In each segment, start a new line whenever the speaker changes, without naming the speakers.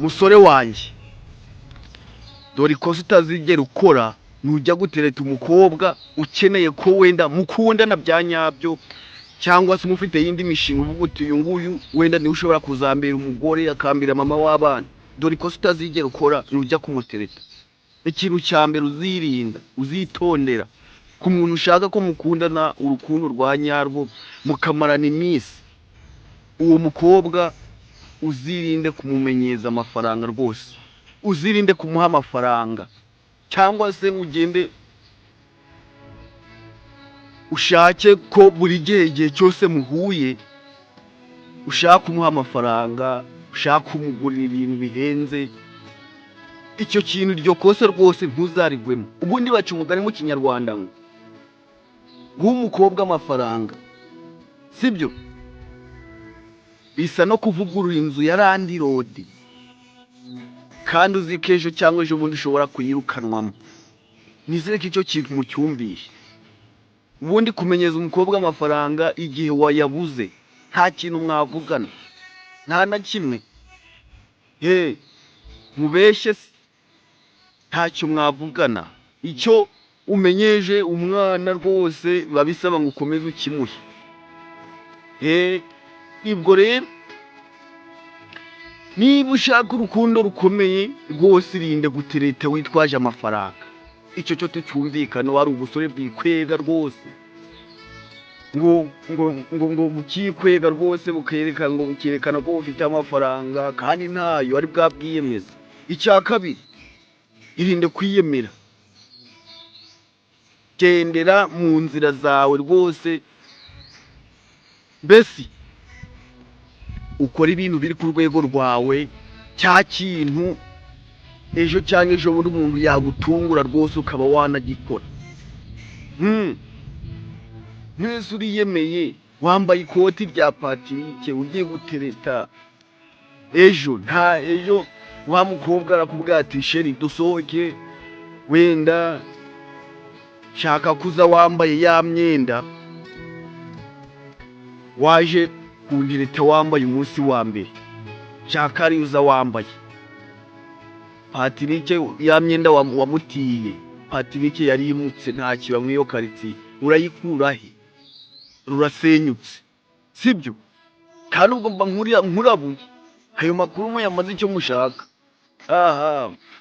musore wanjye, dore ikosa utazigera ukora nujya gutereta umukobwa ukeneye ko wenda mukundana bya nyabyo, cyangwa se umufite yindi mishinga uvuga uti uyu nguyu wenda niwe ushobora kuzambera umugore akambera mama w'abana. Dore ikosa utazigera ukora nujya kumutereta. Ikintu cya mbere uzirinda, uzitondera ku muntu ushaka ko mukundana urukundo rwa nyarwo mukamarana iminsi, uwo mukobwa uzirinde kumumenyeza amafaranga rwose, uzirinde kumuha amafaranga, cyangwa se ugende ushake ko buri gihe cyose muhuye ushaka kumuha amafaranga, ushaka kumugurira ibintu bihenze. Icyo kintu, iryo kosa rwose ntuzarigwemo. Ubundi baca umugani mu kinyarwanda ngo guha umukobwa amafaranga sibyo bisa no kuvugurura inzu ya landirodi, kandi uzi ko ejo cyangwa ejo bundi ushobora kuyirukanwamo. Nizere ko icyo kintu mucyumvishe. Ubundi kumenyeza umukobwa amafaranga igihe wayabuze nta kintu mwavugana, nta na kimwe. Mubeshye se ntacyo mwavugana. Icyo umenyeje umwana rwose biba bisaba ngo ukomeze ukimuhe. Ibwo rero niba ushaka urukundo rukomeye rwose irinde gutereta witwaje amafaranga. Icyo cyo tucyumvikana, wari ubusore bwikwega rwose ngo bukikwega rwose bukerekana ko ufite amafaranga kandi ntayo ari bwabwiyemeza. Icya kabiri, irinde kwiyemera. Gendera mu nzira zawe rwose, mbese ukora ibintu biri ku rwego rwawe. Cya kintu ejo cyangwa ejo bundi umuntu yagutungura rwose ukaba wanagikora. Mwese uriyemeye wambaye ikoti rya patirike ugiye gutereta, ejo wa mukobwa arakubwira ati sheri dusohoke, wenda shaka kuza wambaye ya myenda waje kuntereta wambaye umunsi wa mbere, shaka ari uza wambaye patirike ya myenda wamutiye. Patirike yarimutse nta kiba muri iyo karitsiye, urayikura he? Rurasenyutse sibyo? Kandi ubwo mba nkurabuye ayo makuru muyamaze icyo mushaka.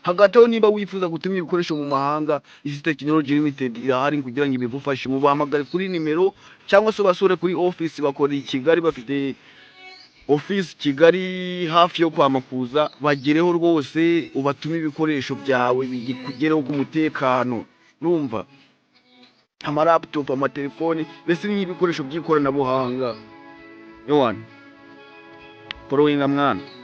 Hagati aho, niba wifuza gutuma ibikoresho mu mahanga, Easy Technology Limited irahari kugira ngo ibigufashe. Mubahamagare kuri nimero cyangwa se basure kuri office, bakora i Kigali, bafite office Kigali hafi yo kwa Makuza. Bagereho rwose ubatume ibikoresho byawe bikugereho ku mutekano. Urumva, amalaptop, amatelefoni, mbese n'ibikoresho by'ikoranabuhanga. Yohana following mwana.